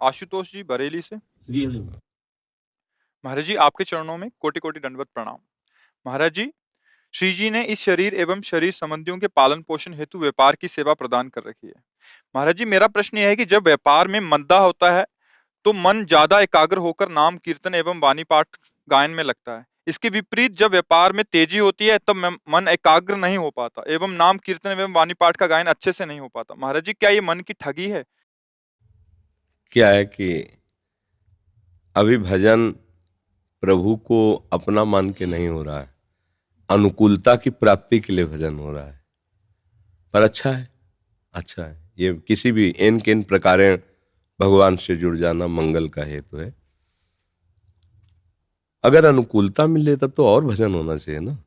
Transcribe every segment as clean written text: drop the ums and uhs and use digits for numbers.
आशुतोष जी बरेली से। जी महाराज जी आपके चरणों में कोटि कोटि दंडवत प्रणाम। महाराज जी, श्री जी ने इस शरीर एवं शरीर संबंधियों के पालन पोषण हेतु व्यापार की सेवा प्रदान कर रखी है। महाराज जी, मेरा प्रश्न यह है कि जब व्यापार में मंदा होता है तो मन ज्यादा एकाग्र होकर नाम कीर्तन एवं वाणी पाठ गायन में लगता है। इसके विपरीत जब व्यापार में तेजी होती है तब मन एकाग्र नहीं हो पाता एवं नाम कीर्तन एवं वाणी पाठ का गायन अच्छे से नहीं हो पाता। महाराज जी, क्या ये मन की ठगी है? क्या है कि अभी भजन प्रभु को अपना मान के नहीं हो रहा है, अनुकूलता की प्राप्ति के लिए भजन हो रहा है। पर अच्छा है, अच्छा है। ये किसी भी एन के इन प्रकारेण भगवान से जुड़ जाना मंगल का हेतु है। अगर अनुकूलता मिले तब तो और भजन होना चाहिए ना।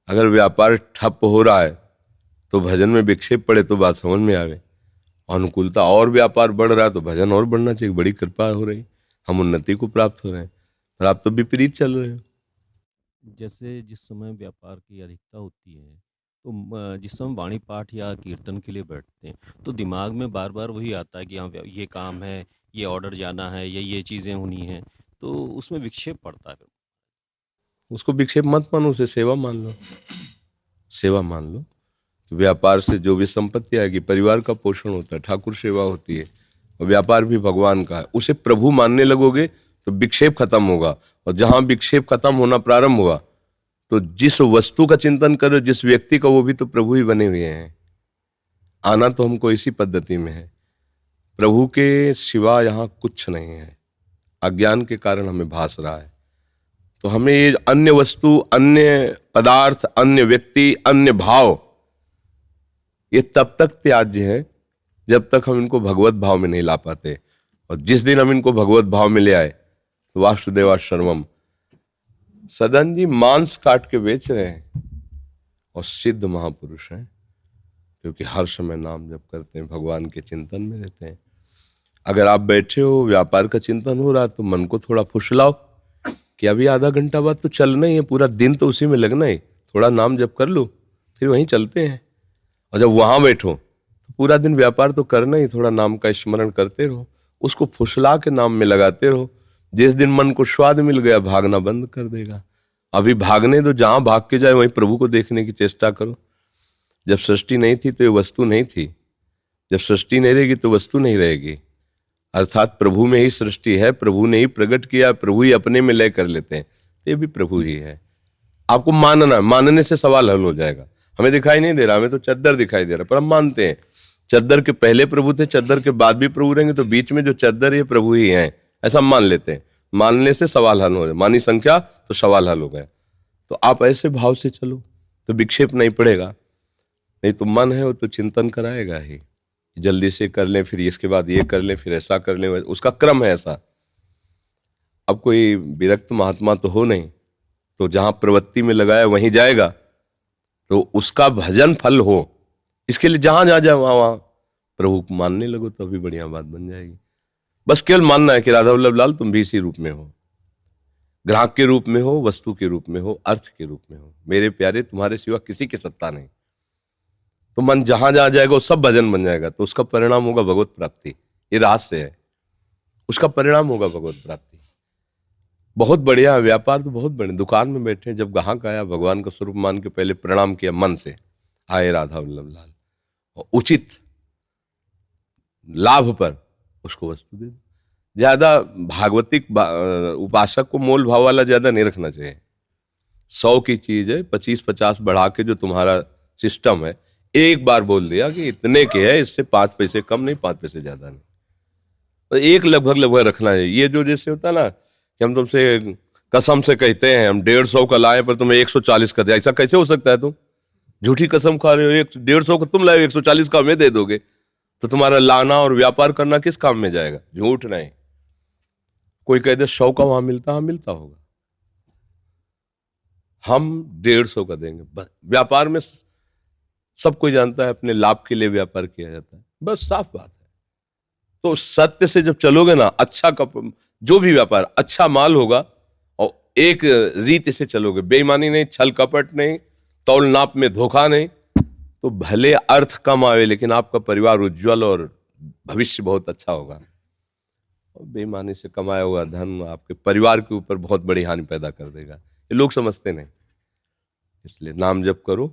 अगर व्यापार ठप हो रहा है तो भजन में विक्षेप पड़े तो बात समझ में आवे। अनुकूलता और व्यापार बढ़ रहा है तो भजन और बढ़ना चाहिए। बड़ी कृपा हो रही, हम उन्नति को प्राप्त हो रहे हैं, पर आप तो विपरीत चल रहे हो। जैसे जिस समय व्यापार की अधिकता होती है तो जिस समय वाणी पाठ या कीर्तन के लिए बैठते हैं तो दिमाग में बार बार वही आता है कि हाँ ये काम है, ये ऑर्डर जाना है, ये चीज़ें होनी हैं, तो उसमें विक्षेप पड़ता है फिर। उसको विक्षेप मत मानो, उसे सेवा मान लो। सेवा मान लो कि व्यापार से जो भी संपत्ति आएगी, परिवार का पोषण होता है, ठाकुर सेवा होती है, और व्यापार भी भगवान का है। उसे प्रभु मानने लगोगे तो विक्षेप खत्म होगा। और जहां विक्षेप खत्म होना प्रारंभ हुआ तो जिस वस्तु का चिंतन करो, जिस व्यक्ति का, वो भी तो प्रभु ही बने हुए हैं। आना तो हमको इसी पद्धति में है। प्रभु के सिवा यहाँ कुछ नहीं है। अज्ञान के कारण हमें भास रहा है। तो हमें ये अन्य वस्तु, अन्य पदार्थ, अन्य व्यक्ति, अन्य भाव, ये तब तक त्याज्य है जब तक हम इनको भगवत भाव में नहीं ला पाते। और जिस दिन हम इनको भगवत भाव में ले आए तो वासुदेवा सर्वम। सदन जी मांस काट के बेच रहे हैं और सिद्ध महापुरुष हैं, क्योंकि हर समय नाम जप करते हैं, भगवान के चिंतन में रहते हैं। अगर आप बैठे हो, व्यापार का चिंतन हो रहा है, तो मन को थोड़ा फुसलाओ कि अभी आधा घंटा बाद तो चलना ही है, पूरा दिन तो उसी में लगना है, थोड़ा नाम जप कर लो, फिर वहीं चलते हैं। और जब वहां बैठो तो पूरा दिन व्यापार तो करना ही, थोड़ा नाम का स्मरण करते रहो, उसको फुसला के नाम में लगाते रहो। जिस दिन मन को स्वाद मिल गया, भागना बंद कर देगा। अभी भागने दो, जहां भाग के जाए वहीं प्रभु को देखने की चेष्टा करो। जब सृष्टि नहीं थी तो ये वस्तु नहीं थी, जब सृष्टि नहीं रहेगी तो वस्तु नहीं रहेगी। अर्थात प्रभु में ही सृष्टि है, प्रभु ने ही प्रकट किया, प्रभु ही अपने में लय कर लेते हैं, ये भी प्रभु ही है। आपको मानना, मानने से सवाल हल हो जाएगा। हमें दिखाई नहीं दे रहा, हमें तो चद्दर दिखाई दे रहा, पर हम मानते हैं चद्दर के पहले प्रभु थे, चद्दर के बाद भी प्रभु रहेंगे, तो बीच में जो चद्दर है प्रभु ही है, ऐसा मान लेते हैं। मानने से सवाल हल हो जाए, मानी संख्या तो सवाल हल हो गया। तो आप ऐसे भाव से चलो तो विक्षेप नहीं पड़ेगा। नहीं तो मन है वो तो चिंतन कराएगा ही, जल्दी से कर लें, फिर इसके बाद ये कर लें, फिर ऐसा कर लें, उसका क्रम है ऐसा। अब कोई विरक्त महात्मा तो हो नहीं, तो जहां प्रवृत्ति में लगाया वहीं जाएगा, तो उसका भजन फल हो, इसके लिए जहां जहां जाए वहां प्रभु को मानने लगो, तो अभी बढ़िया बात बन जाएगी। बस केवल मानना है कि राधा वल्लभ लाल तुम भी इसी रूप में हो, ग्राहक के रूप में हो, वस्तु के रूप में हो, अर्थ के रूप में हो। मेरे प्यारे, तुम्हारे सिवा किसी की सत्ता नहीं। तो मन जहां जहां जाएगा वो सब भजन बन जाएगा, तो उसका परिणाम होगा भगवत प्राप्ति। ये रहस्य है, उसका परिणाम होगा भगवत प्राप्ति। बहुत बढ़िया व्यापार, तो बहुत बढ़िया। दुकान में बैठे, जब ग्राहक आया, भगवान का स्वरूप मान के पहले प्रणाम किया मन से, आए राधा वल्लभ लाल, और उचित लाभ पर उसको वस्तु दे दो। ज्यादा भागवतिक उपासक को मोल भाव वाला ज्यादा नहीं रखना चाहिए। 100 की चीज है, 25-50 बढ़ा के जो तुम्हारा सिस्टम है, एक बार बोल दिया कि इतने के है, इससे 5 पैसे कम नहीं, 5 पैसे ज्यादा नहीं, तो एक लगभग रखना है। ये जो जैसे होता है ना कि हम तुमसे कसम से कहते हैं हम 150 का लाए पर तुम्हें 140 का दे, ऐसा कैसे हो सकता है? तुम झूठी कसम खा रहे हो, 150 का तुम लाए, 140 का हमें दे दोगे, तो तुम्हारा लाना और व्यापार करना किस काम में जाएगा? झूठ नहीं। कोई कह दे 100 का वहां मिलता, हाँ मिलता होगा, हम 150 का देंगे। व्यापार में सब कोई जानता है अपने लाभ के लिए व्यापार किया जाता है, बस साफ बात है। तो सत्य से जब चलोगे ना, अच्छा जो भी व्यापार, अच्छा माल होगा, और एक रीति से चलोगे, बेईमानी नहीं, छल कपट नहीं, तौल नाप में धोखा नहीं, तो भले अर्थ कम आवे लेकिन आपका परिवार उज्जवल और भविष्य बहुत अच्छा होगा। और बेईमानी से कमाया हुआ धन आपके परिवार के ऊपर बहुत बड़ी हानि पैदा कर देगा, ये लोग समझते नहीं। इसलिए नाम जप करो,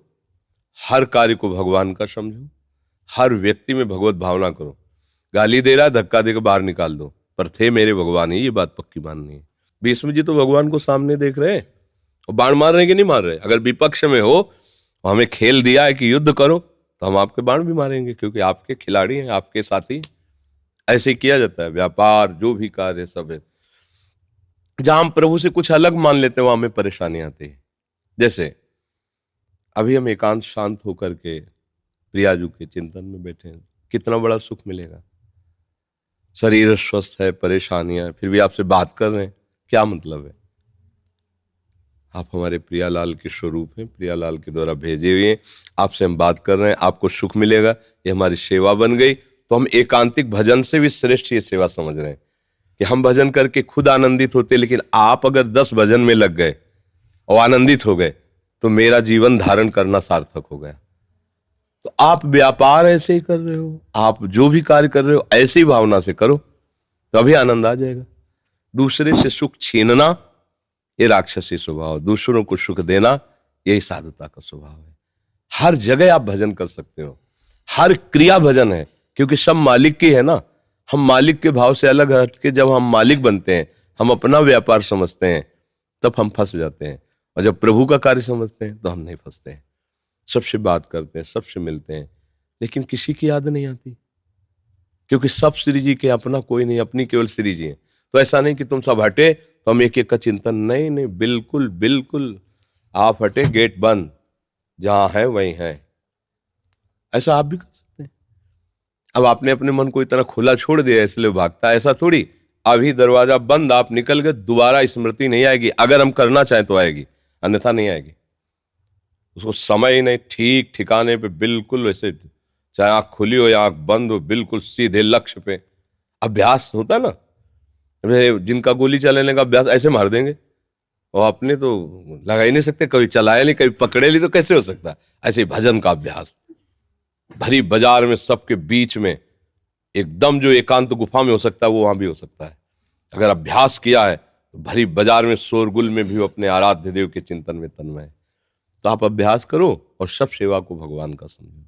हर कार्य को भगवान का समझो, हर व्यक्ति में भगवत भावना करो। गाली दे रहा है, धक्का देकर बाहर निकाल दो, पर थे मेरे भगवान ही, ये बात पक्की माननी है। भीष्म जी तो भगवान को सामने देख रहे हैं और बाण मार रहे हैं कि नहीं मार रहे। अगर विपक्ष में हो और हमें खेल दिया है कि युद्ध करो, तो हम आपके बाण भी मारेंगे, क्योंकि आपके खिलाड़ी हैं, आपके साथी। ऐसे ही किया जाता है व्यापार, जो भी कार्य सब है। जहां हम प्रभु से कुछ अलग मान लेते हैं वहां हमें परेशानी आती है। जैसे अभी हम एकांत शांत होकर के प्रियाजू के चिंतन में बैठे हैं, कितना बड़ा सुख मिलेगा। शरीर स्वस्थ है, परेशानियां, फिर भी आपसे बात कर रहे हैं, क्या मतलब है? आप हमारे प्रियालाल के स्वरूप हैं, प्रियालाल के द्वारा भेजे हुए हैं, आपसे हम बात कर रहे हैं, आपको सुख मिलेगा, ये हमारी सेवा बन गई। तो हम एकांतिक भजन से भी श्रेष्ठ ये सेवा समझ रहे हैं कि हम भजन करके खुद आनंदित होते, लेकिन आप अगर 10 भजन में लग गए और आनंदित हो गए तो मेरा जीवन धारण करना सार्थक हो गया। तो आप व्यापार ऐसे ही कर रहे हो, आप जो भी कार्य कर रहे हो ऐसी भावना से करो, तभी आनंद आ जाएगा। दूसरे से सुख छीनना ये राक्षसी स्वभाव, दूसरों को सुख देना यही साधुता का स्वभाव है। हर जगह आप भजन कर सकते हो, हर क्रिया भजन है, क्योंकि सब मालिक की है ना। हम मालिक के भाव से अलग हट के जब हम मालिक बनते हैं, हम अपना व्यापार समझते हैं, तब हम फंस जाते हैं। और जब प्रभु का कार्य समझते हैं तो हम नहीं फंसते हैं। सबसे बात करते हैं, सबसे मिलते हैं, लेकिन किसी की याद नहीं आती, क्योंकि सब श्री जी के, अपना कोई नहीं, अपनी केवल श्री जी हैं। तो ऐसा नहीं कि तुम सब हटे तो हम एक एक का चिंतन, नहीं नहीं, बिल्कुल बिल्कुल आप हटे, गेट बंद, जहां है वहीं है। ऐसा आप भी कर सकते हैं। अब आपने अपने मन को इतना खुला छोड़ दिया इसलिए भागता है, ऐसा थोड़ी। अभी दरवाजा बंद, आप निकल गए, दोबारा स्मृति नहीं आएगी। अगर हम करना चाहें तो आएगी, अन्यथा नहीं आएगी। उसको समय ही नहीं, ठीक ठिकाने पे बिल्कुल वैसे, चाहे आंख खुली हो या आंख बंद हो, बिल्कुल सीधे लक्ष्य पे। अभ्यास होता है ना, जिनका गोली चलाने का अभ्यास ऐसे मार देंगे, और अपने तो लगा ही नहीं सकते, कभी चलाया नहीं, कभी पकड़े ली, तो कैसे हो सकता है? ऐसे ही भजन का अभ्यास, भरी बाजार में सबके बीच में, एकदम जो एकांत गुफा में हो सकता है वो वहां भी हो सकता है। अगर अभ्यास किया है तो भरी बाजार में, शोरगुल में भी अपने आराध्य देव के चिंतन में तन्मय है। तो आप अभ्यास करो और सब सेवा को भगवान का समझो।